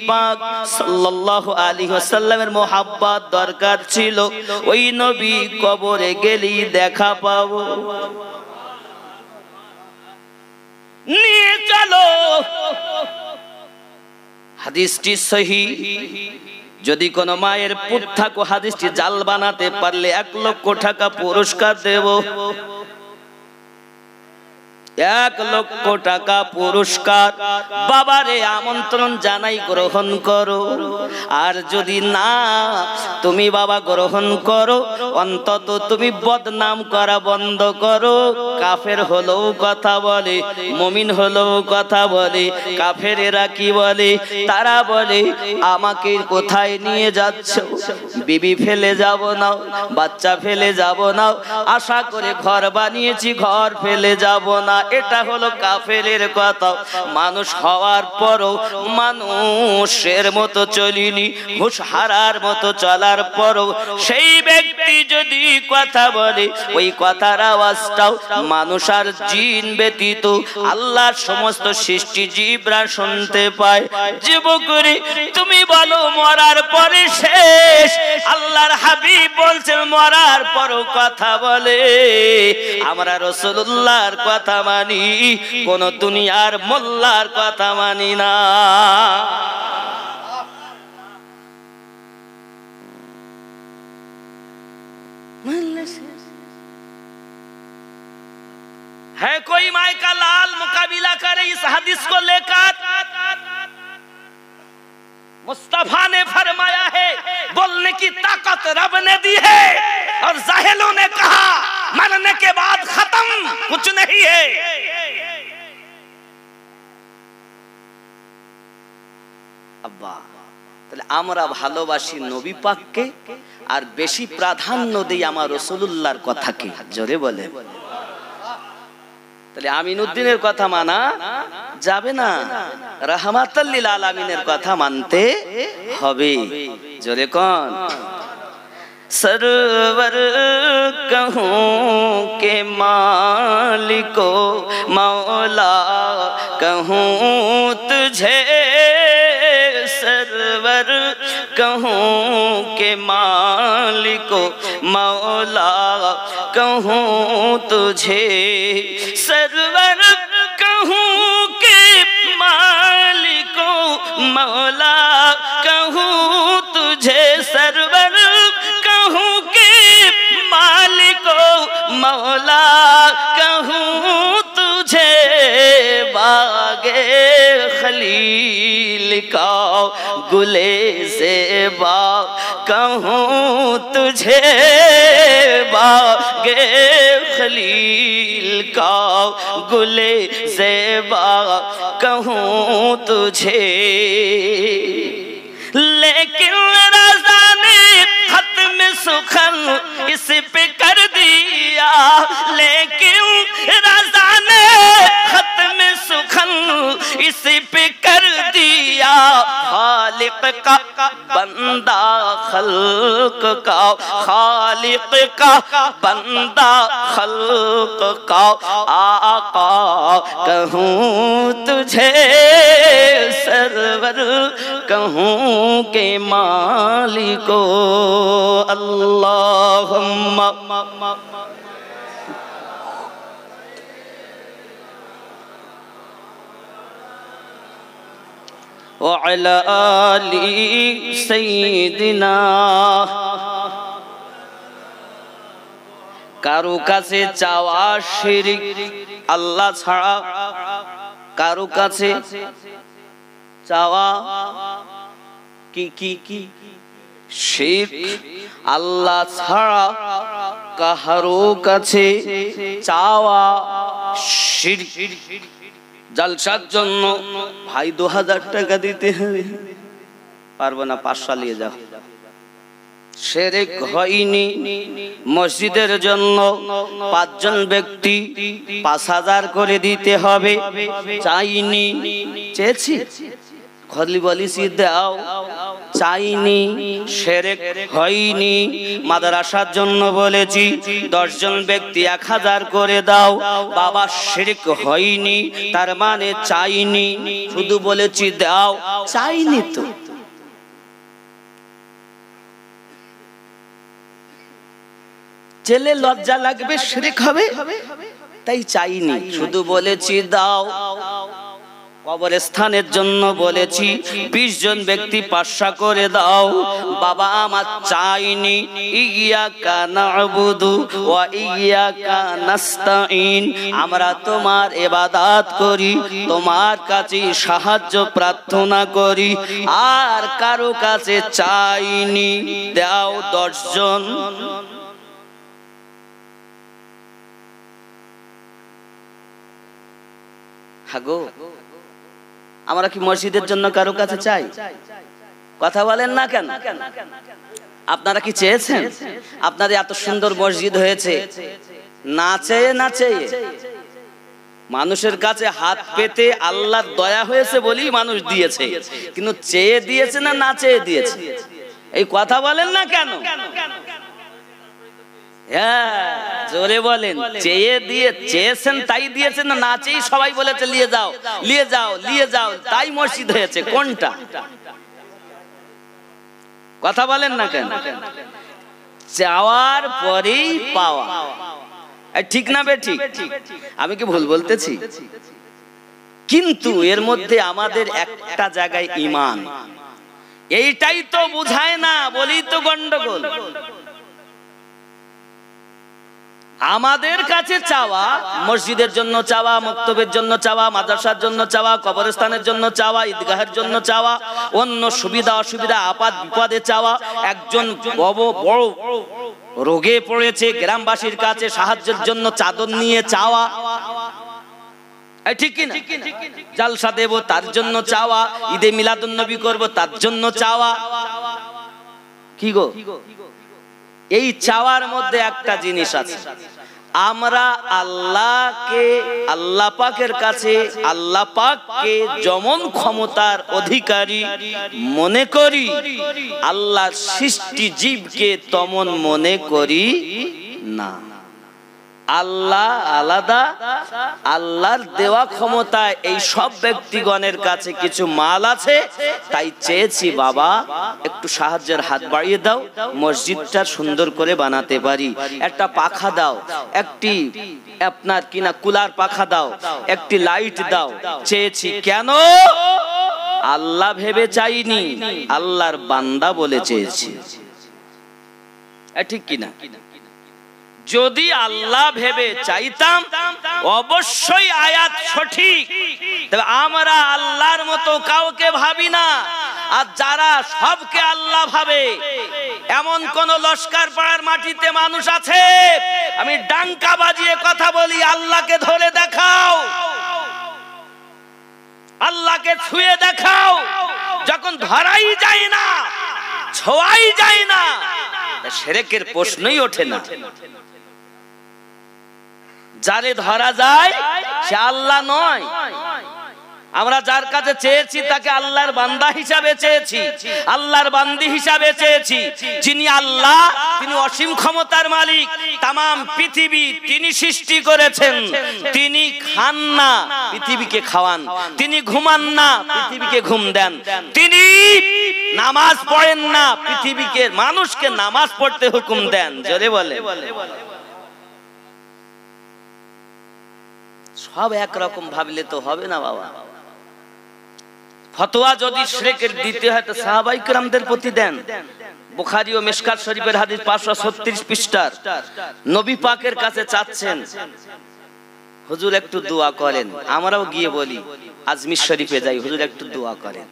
পাক সাল্লাল্লাহু আলাইহি ওয়াসাল্লামের মোহাব্বত দরকার ছিল, ওই নবী কবরে গেলেই দেখা পাবো। নিয়ে চলো। হাদিসটি সহিহ। যদি কোনো মায়ের পুত থাকো, হাদিসটি জাল বানাতে পারলে 1 লক্ষ টাকা পুরস্কার দেব। 1 লক্ষ টাকা পুরস্কার। বাবারে আমন্ত্রণ জানাই, গ্রহণ করো। আর যদি না তুমি বাবা গ্রহণ করো, অন্তত তুমি বদনাম করা বন্ধ করো। কাফের হলেও কথা বলে, মুমিন হলেও কথা বলে। কাফেরেরা কি বলে? তারা বলে আমাকে কোথায় নিয়ে যাচ্ছ? বিবি ফেলে যাব না, বাচ্চা ফেলে যাব না, আশা করে ঘর বানিয়েছি, ঘর ফেলে যাব না। এটা হলো কাফেরের কথা। মানুষ হওয়ার পরও মানুষের মতো চলিনি, হুঁশ হারার মতো চলার পরও সেই ব্যক্তি যদি কথা বলে ওই কথার আওয়াজটাও মানুষ আর জিন ব্যতীত আল্লাহর সমস্ত সৃষ্টি জীবরা শুনতে পায়। যুবকরে তুমি বলো মরার পরে শেষ? আল্লাহর হাবিব বলছেন মরার পরও কথা বলে। আমরা রাসূলুল্লাহর কথা মানি, কোন দুনিয়ার মোল্লার কথা মানি না। है कोई माय का लाल मुकाबिला करे इस हदीस को लेकर? मुस्तफा ने फरमाया है, बोलने की ताकत रब ने दी है, और जाहिलों ने कहा मरने के बाद खत्म कुछ नहीं है। अब्बा তাহলে আমরা ভালোবাসি নবী পাককে আর বেশি প্রাধান্য দেই আমার রাসূলুল্লাহর কথাকে। জোরে বলে। তাহলে আমিনউদ্দিনের কথা মানা যাবে না, রাহমাতাল লিল আলামিনের কথা মানতে হবে। জোরে কোন? सरवर कहूँ के मालिको मौला कहूँ तुझे, सरवर कहूँ के मालिको मौला कहूँ तुझे, सरवर कहूँ के मालिको मौला कहूँ तुझे, सरवर कहूँ के मालिको मौला कहूँ तुझे, बागे खलील का गुले ज़ेबा कहूँ तुझे, बागे खलील का गुले ज़ेबा कहूँ तुझे। लेकिन रज़ा ने खत्म सुखन इस पे कर दिया, लेकिन रज़ा ने खत्म सुखन इस पे कर दिया, खालिक का बंदा खल्क का, खालिक का बंदा खल्क का आका कहूँ तुझे, सरवर कहूँ के मालिको। अल्लाहुम्मा व अला आली सय्यिदिना। কারো কাছে চাওয়া শিরক, আল্লাহ ছাড়া কারো কাছে চাওয়া কি কি কি শিরক। আল্লাহ ছাড়া কাহারো কাছে চাওয়া শিরক। জলসার জন্য ভাই 2000 টাকা দিতে হবে, পারবো না 500 নিয়ে যাও। শিরক হয়নি। মসজিদের জন্য 5 জন ব্যক্তি 5000 করে দিতে হবে, চাইনি। চেয়েছি খলি বলিছি দাও, চাইনি। শিরক হয়নি। মাদ্রাসার জন্য বলেছি 10 জন ব্যক্তি 1000 করে দাও, বাবা শিরক হয়নি, তার মানে চাইনি, শুধু বলেছি দাও, চাইনি। তো চেলে লজ্জা লাগবে, শিরক হবে, তাই চাইনি, শুধু বলেছি দাও। কবরস্থানের জন্য বলেছি 20 জন ব্যক্তি 500 করে দাও, বাবা আমার চাইনি। ইয়াকা না'বুদু ওয়া ইয়াকা নাস্তাঈন, আমরা তোমার ইবাদত করি, তোমার কাছে সাহায্য প্রার্থনা করি, আর কারো কাছে চাইনি। দাও 10 জন। হাগো আমরা কি মসজিদের জন্য কারো কাছে চাই? কথা বলেন না কেন? আপনারা কি চেয়েছেন? আপনাদের এত সুন্দর মসজিদ হয়েছে, না চেয়ে না চেয়ে মানুষের কাছে হাত পেতে আল্লাহর দয়া হয়েছে বলেই মানুষ দিয়েছে, কিন্তু চেয়ে দিয়েছে না না চেয়ে দিয়েছে? এই কথা বলেন না কেন? হ্যাঁ জোরে বলেন, চেয়ে দিয়ে চেয়েছেন তাই দিয়েছেন, না না চেয়ে সবাই বলেছে নিয়ে যাও নিয়ে যাও নিয়ে যাও তাই মসজিদ হয়েছে? কোনটা? কথা বলেন না কেন? চাওয়ার পরেই পাওয়া, ঠিক না বেঠিক? আমি কি ভুল বলতেছি? কিন্তু এর মধ্যে আমাদের একটা জায়গায় ঈমান, এইটাই তো বুঝায় না বলি তো গন্ডগোল। আমাদের কাছে চাওয়া, মসজিদের জন্য চাওয়া, মক্তবের জন্য চাওয়া, মাদ্রাসার জন্য চাওয়া, কবরস্থানের জন্য চাওয়া, ঈদগাহের জন্য চাওয়া, অন্য সুবিধা অসুবিধা আপাত বিপদে চাওয়া, একজন বড় রোগে পড়েছে গ্রামবাসীর কাছে সাহায্যের জন্য চাদর নিয়ে চাওয়া, ঠিক কি না? জালসা দেব তার জন্য চাওয়া, ঈদে মিলাদুন নবী করব তার জন্য চাওয়া। কি গো, এই চাওয়ার মধ্যে একটা জিনিস আছে, আমরা আল্লাহকে, আল্লাহ পাকের কাছে আল্লাহ পাককে যেমন ক্ষমতার অধিকারী মনে করি, আল্লাহর সৃষ্টি জীবকে তেমন মনে করি না। আল্লাহ আলাদা, আল্লাহর দেওয়া ক্ষমতায় এই সব ব্যক্তিগণের কাছে কিছু মাল আছে, তাই চেয়েছি বাবা একটু সাহায্যের হাত বাড়িয়ে দাও, মসজিদটা সুন্দর করে বানাতে পারি, একটা পাখা দাও, একটি আপনার কিনা কুলার পাখা দাও, একটি লাইট দাও। চেয়েছি কেন? আল্লাহ ভেবে চাইনি, আল্লাহর বান্দা বলে চেয়েছি, ঠিক কিনা? যদি আল্লাহ ভেবে চাইতাম অবশ্যই আয়াত সঠিক, তবে আমরা আল্লাহর মতো কাউকে ভাবি না। আর যারা সবকে আল্লাহ ভাবে, এমন কোন লস্কর পাড়ার মাটিতে মানুষ আছে? আমি ডাঙ্কা বাজিয়ে কথা বলি, আল্লাহকে ধরে দেখাও, আল্লাহকে ছুঁয়ে দেখাও। যখন ধরাই যায় না, ছোঁয়াই যায় না, শিরকের প্রশ্নই ওঠে না। যারে ধরা যায় সে আল্লাহ নয়। আমরা যার কাছে চেয়েছি তাকে আল্লাহর বান্দা হিসাবে চেয়েছি, আল্লাহর বান্দি হিসাবে চেয়েছি। যিনি আল্লাহ, তিনি অসীম ক্ষমতার মালিক, তামাম পৃথিবী তিনি সৃষ্টি করেছেন। তিনি খান না, পৃথিবীকে খাওয়ান। তিনি ঘুমান না, পৃথিবীকে ঘুম দেন। তিনি নামাজ পড়েন না, পৃথিবীকে মানুষকে নামাজ পড়তে হুকুম দেন। জোরে বলে। সব একরকম ভাবলে তো হবে না বাবা। ফতোয়া যদি শিরকের দিতে হয় তো সাহাবায়ে কেরামদের প্রতি দেন। বুখারী ও মিশকাত শরীফের হাদিস 536 পৃষ্ঠার, নবী পাকের কাছে চাচ্ছেন হুজুর একটু দোয়া করেন। আমরাও গিয়ে বলি আজমির শরীফে যাই, হুজুর একটু দোয়া করেন।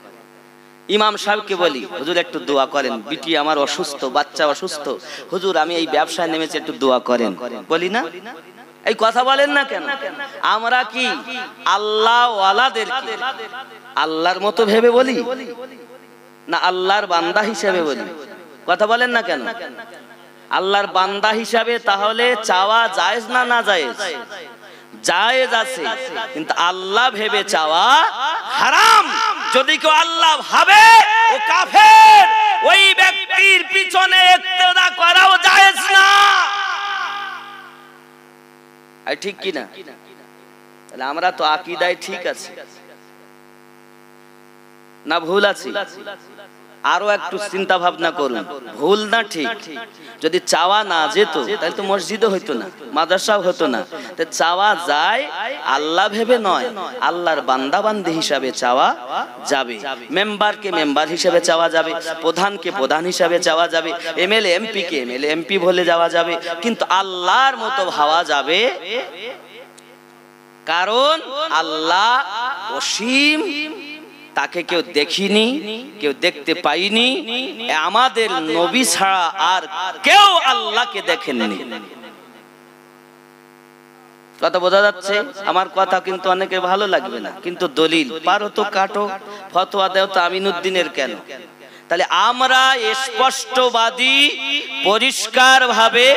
ইমাম সাহেবকে বলি হুজুর একটু দোয়া করেন, বিটি আমার অসুস্থ, বাচ্চা অসুস্থ, হুজুর আমি এই ব্যবসায় নেমেছি একটু দোয়া করেন। বলি না? এই কথা বলেন না কেন? আমরা কি আল্লাহ ওয়ালাদেরকে আল্লাহর মতো ভেবে বলি না আল্লাহর বান্দা হিসেবে বলি? কথা বলেন না কেন? আল্লাহর বান্দা হিসাবে তাহলে চাওয়া জায়েজ না না জায়েজ? জায়েজ আছে, কিন্তু আল্লাহ ভেবে চাওয়া হারাম। যদি কেউ আল্লাহ ভাবে ও কাফের, ওই ব্যক্তির পিছনে ইক্তেদা করাও জায়েজ না। ঠিক কি না? তাহলে আমরা তো আকীদায় ঠিক আছে না ভুল আছে? আরো একটু চিন্তা ভাবনা করুন, ভুল না ঠিক? যদি চাওয়া না যেত তাহলে তো মসজিদও হইতো না, মাদ্রাসাও হতো না। তো চাওয়া যায় আল্লাহ ভেবে নয়, আল্লাহর বান্দা বান্দি হিসাবে চাওয়া যাবে। মেম্বারকে মেম্বার হিসাবে চাওয়া যাবে, প্রধানকে প্রধান হিসাবে চাওয়া যাবে, এমএলএ এমপি কে এমএলএ এমপি বলে যাওয়া যাবে, কিন্তু আল্লাহর মতো ভাবা যাবে। কারণ আল্লাহ অসীম, তাকে কেউ দেখিনি, কেউ দেখতে পাইনি, আমাদের নবী ছাড়া আর কেউ আল্লাহকে দেখেননি। কথা বোঝা যাচ্ছে? আমার কথা কিন্তু অনেকে ভালো লাগবে না, কিন্তু দলিল পারো তো কাটো, ফতোয়া দেও তো আমিনুদ্দিনের কেন? তাহলে আমরা স্পষ্টবাদী পরিষ্কার ভাবে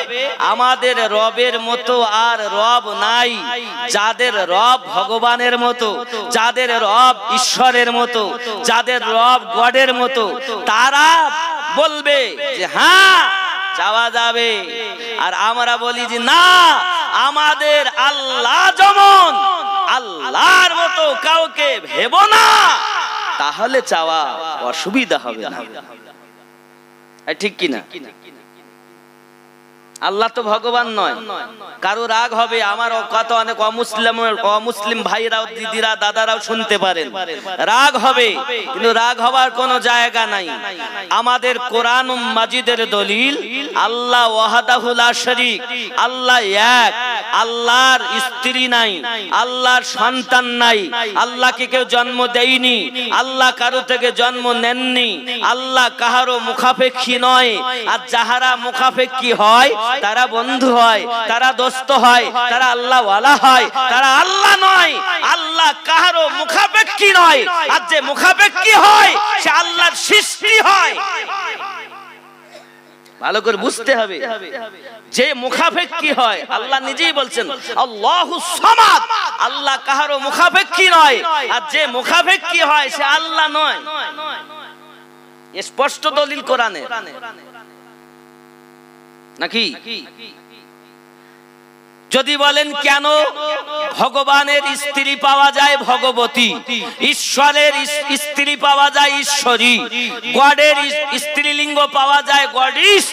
আমাদের রবের মতো আর রব নাই। যাদের রব ভগবানের মতো, যাদের রব ঈশ্বরের মতো, যাদের রব গডের মতো, তারা বলবে যে হ্যাঁ চাওয়া যাবে। আর আমরা বলি যে না, আমাদের আল্লাহ যেমন, আল্লাহর মতো কাউকে ভেবো না, তাহলে চাওয়া অসুবিধা হবে না। ঠিক কিনা? আল্লাহ তো ভগবান নয়, কারো রাগ হবে। আমার কথা অনেক অমুসলিম ভাইরাও, দিদিরা, দাদারাও শুনতে পারেন, রাগ হবে, কিন্তু রাগ হওয়ার কোনো জায়গা নাই। আমাদের কোরআন মাজিদের দলিল আল্লাহ ওয়াহদাহু লা শারীক, আল্লাহ এক, আল্লাহর স্ত্রী নাই, আল্লাহর সন্তান নাই, আল্লাহকে কেউ জন্ম দেয়নি, আল্লাহ কারো থেকে জন্ম নেননি, আল্লাহ কাহারও মুখাপেক্ষী নয়। আর যাহারা মুখাপেক্ষী হয় তারা বন্ধু হয়, তারা দোস্ত হয়, তারা আল্লাহ ওয়ালা হয়, তারা আল্লাহ নয়। আল্লাহ কাহারও মুখাপেক্ষী নয়, আর যে মুখাপেক্ষী হয় সে আল্লাহর সৃষ্টি হয়। ভালো করে বুঝতে হবে, যে মুখাপেক্ষী হয়, আল্লাহ নিজেই বলছেন আল্লাহুস সামাদ, আল্লাহ কাহারও মুখাপেক্ষী নয়, আর যে মুখাপেক্ষী হয় সে আল্লাহ নয়। স্পষ্ট দলিল কোরআনে, নাকি? যদি বলেন কেন ভগবানের স্ত্রী পাওয়া যায় ভগবতী, ঈশ্বরের স্ত্রী পাওয়া যায় ঈশ্বরী, গডের স্ত্রীলিঙ্গ পাওয়া যায় গডিস,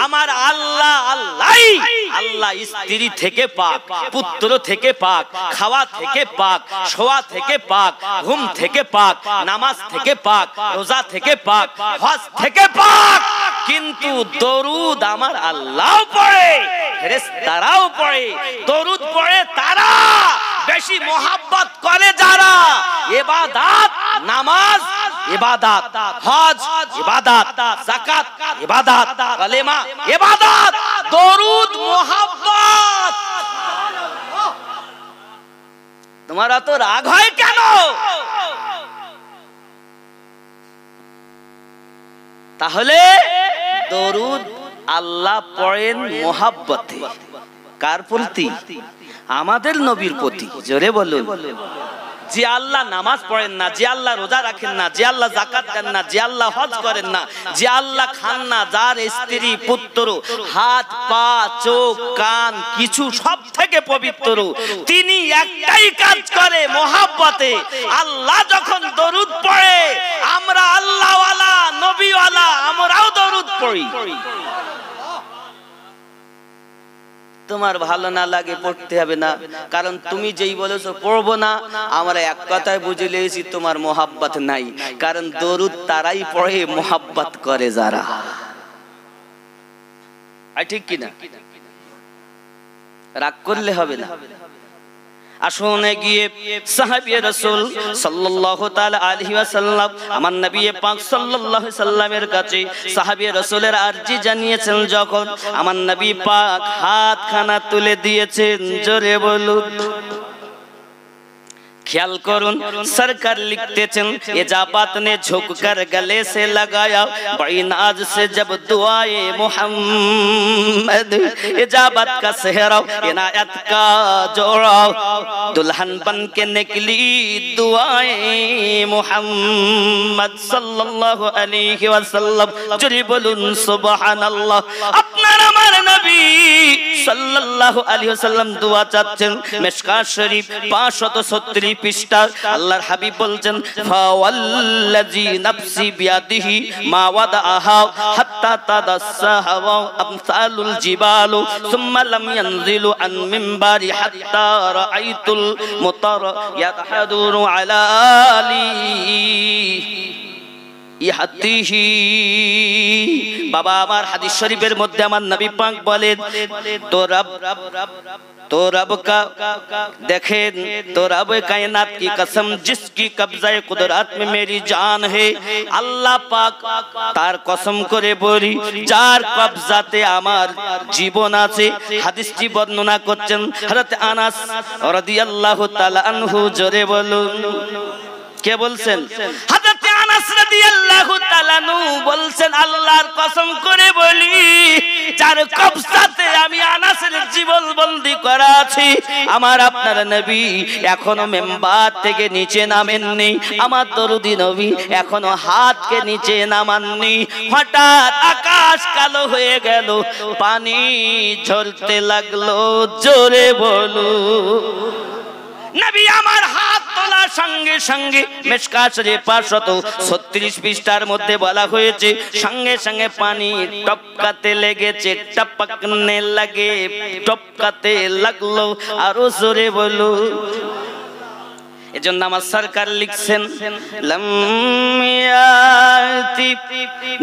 আমার আল্লাহ আল্লাহই, আল্লাহ স্ত্রী থেকে পাক, পুত্র থেকে পাক, খাওয়া থেকে পাক, শোয়া থেকে পাক, ঘুম থেকে পাক, নামাজ থেকে পাক, রোজা থেকে পাক, হজ থেকে পাক। কিন্তু দরুদ আমার আল্লাহ পড়ে, ফেরেশতারাও পড়ে, দরুদ পড়ে তারা, বেশি মোহাব্বত করে যারা। ইবাদত, নামাজ ইবাদত, হজ ইবাদত, যাকাত ইবাদত, কালেমা ইবাদত, দরুদ মোহাব্বত। তোমার এত রাগ হয় কেন? তাহলে দরুদ আল্লাহ পড়েন মোহাব্বতে। কার প্রতি? আমাদের নবীর প্রতি। জোরে বলুন। যে আল্লাহ নামাজ পড়েন না, যে আল্লাহ রোজা রাখেন না, যে আল্লাহ যাকাত দেন না, যে আল্লাহ হজ করেন না, যে আল্লাহ খান না, যার স্ত্রী পুত্র হাত পা চোখ কান কিছু সব থেকে পবিত্র, তিনি একটাই কাজ করে মোহাব্বতে। আল্লাহ যখন দরুদ পড়ে, আমরা আল্লাহ ওয়ালা নবী ওয়ালা আমরাও দরুদ পড়ি। তোমার ভালো না লাগে পড়তে হবে না, কারণ তুমি যেই বলেছো পড়বো না, আমরা এক কথায় বুঝে লিয়েছি তোমার মোহাব্বত নাই। কারণ দরুদ তারাই পড়ে মোহাব্বত করে যারা। ঠিক কিনা? রাগ করলে হবে না। আসুন গিয়ে সাহাবী রাসূল সাল্লাল্লাহু তাআলা আলাইহি ওয়াসাল্লাম, আমার নবী পাক সাল্লাল্লাহু আলাইহি সাল্লামের কাছে সাহাবী রাসূলের আরজি জানিয়েছেন। যখন আমার নবী পাক হাতখানা তুলে দিয়েছেন, জোরে বলুন। ख्याल करुन, सरकार लिखतेছেন इजाबत ने झुककर गले से लगाया, बड़ी नाज से जब दुआए मोहम्मद, इजाबत का सेहरा इनायत का जोड़ा, दुल्हन बन के निकली दुआए मोहम्मद सल्लल्लाहु अलैहि वसल्लम। जोरे बोलुन सुबहानाल्लाह। আপনার আমার নবী সাল্লাল্লাহু আলাইহি ওয়াসাল্লাম দোয়া চাচ্ছেন। মিশকাত শরীফ 570 পৃষ্ঠা। আল্লাহর হাবিব বলছেন, ফাওয়াল্লাযী নাফসি বিয়াদিহি মা ওয়াদাআহা হাত্তা তাদাসসাহা ওয়া আমসালুল জিবালু সুম্মা লাম ইয়ানজিলু আন মিনবারি হাত্তা রাআইতুল মুতার ইয়াতহাদুরু আলা আলি ইহাতিহি। বাবা আমার হাদিস শরীফের মধ্যে আমার নবী পাক বলেন, तो रब का देखें, तो रब कायनात की कसम जिसकी कब्ज़ाए कुदरत में मेरी जान है, अल्लाह पाक तार कसम करे बोली যার কবজাতে আমার জীবন আছে। হাদিসটি বর্ণনা করছেন হযরত আনাস রাদিয়াল্লাহু তাআলা আনহু। জোরে বলুন। কে বলছেন? হযরত আনাস আনাস রাদিয়াল্লাহু তাআলা নু বলছেন আল্লাহর কসম করে বলি যার কবজাতে আমি আনাসের জীবন বন্দী করা আছি আমার আপনার নবী এখনো মিম্বার থেকে নিচে নামেননি আমার দরুদি নবী এখনো হাতকে নিচে নামাননি হঠাৎ আকাশ কালো হয়ে গেল পানি ঝরতে লাগলো জোরে বলো নবী আমার হাত তোলার সঙ্গে সঙ্গে মিশকাত শরীফ 536 পৃষ্ঠার মধ্যে বলা হয়েছে সঙ্গে সঙ্গে পানি টপকাতে লেগেছে টপকনে লাগে টপকাতে লাগলো আরো জোরে বলো এজন্য আমার সরকার লিখছেন লামিয়াতি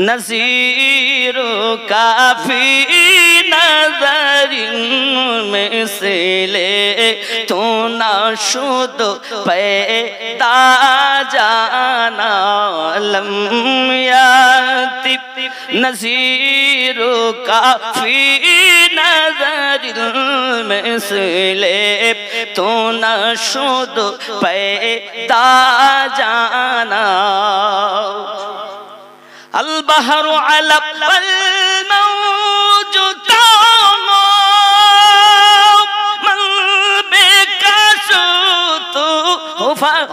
নজিরু কাফি নজরিন মিসলে তো না শুদ পেদা জানা লামিয়াতি নজিরু কাফি নজরিন মিসলে তো না শুদ पैदा जाना अल बहरु अला अल मौजूदा मन बेकसु तू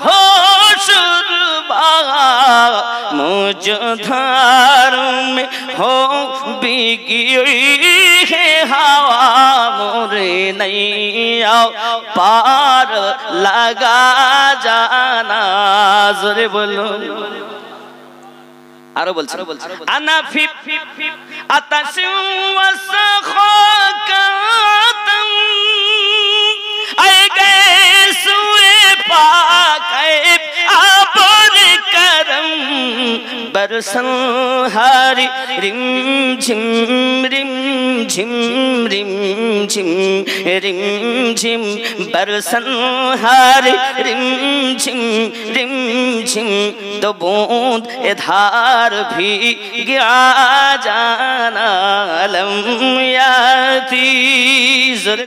होशुरबा मुझधार में हो बिगी है हवा मोरे नैया पार लगा जाना जोरे बोलो आरो बोलছে আনা ফি আতাশু ওয়াসখাকাতাম আই গেসুয়ে পাকায়ে আপন করম বরসন হারি রিম ঝিম রিম ঝিম রিম ঝিম রিম ঝিম बरसन हारे रिम झिम दो बूंद इधार भी गिरा जाना लम याती